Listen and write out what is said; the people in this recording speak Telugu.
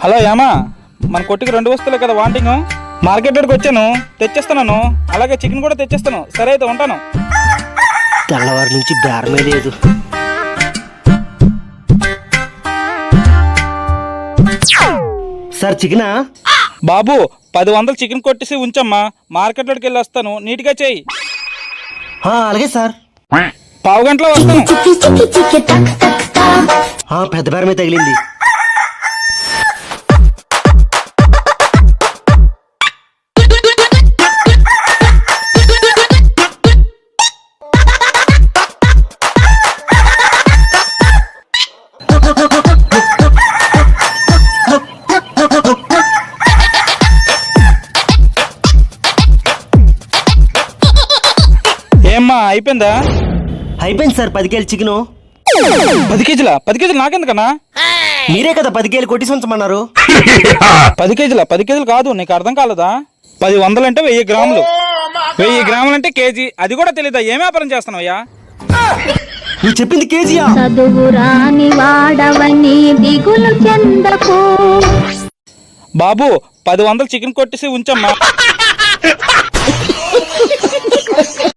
హలో యామా, మన కొట్టుకి 2 వస్తువులే కదా వాంటింగ్. మార్కెట్ రోడ్కి వచ్చాను, తెచ్చేస్తున్నాను. అలాగే చికెన్ కూడా తెచ్చేస్తాను. సరే అయితే ఉంటాను. తెల్లవారి నుంచి బేరమే లేదు. సార్ చికెనా? బాబు 10 చికెన్ కొట్టేసి ఉంచమ్మా. మార్కెట్ రోడ్కి వెళ్ళి వస్తాను, నీట్గా చేయి. అలాగే సార్. పావు గంటలో వస్తాను. పెద్ద బేరమే తగిలింది. ఏమ్మా అయిపోయిందా? అయిపోయింది సార్. 10 కేజీలు చికెను. 10 కేజీలా? 10 కేజీలు నాకెందుకన్నా? మీరే కదా 10 కేజీలు కొట్టి ఉంచమన్నారు. 10 కేజీలా? 10 కేజీలు కాదు, నీకు అర్థం కాలేదా? 10 అంటే 1000 గ్రాములు. 1000 గ్రాములు అంటే కేజీ. అది కూడా తెలీదా? ఏం వ్యాపారం చేస్తున్నావయ్యా? నువ్వు చెప్పింది కేజీయా? చదువురాని వాడవని దిగులు చెందకు బాబు 10 చికెన్ కొట్టేసి ఉంచమ్మా.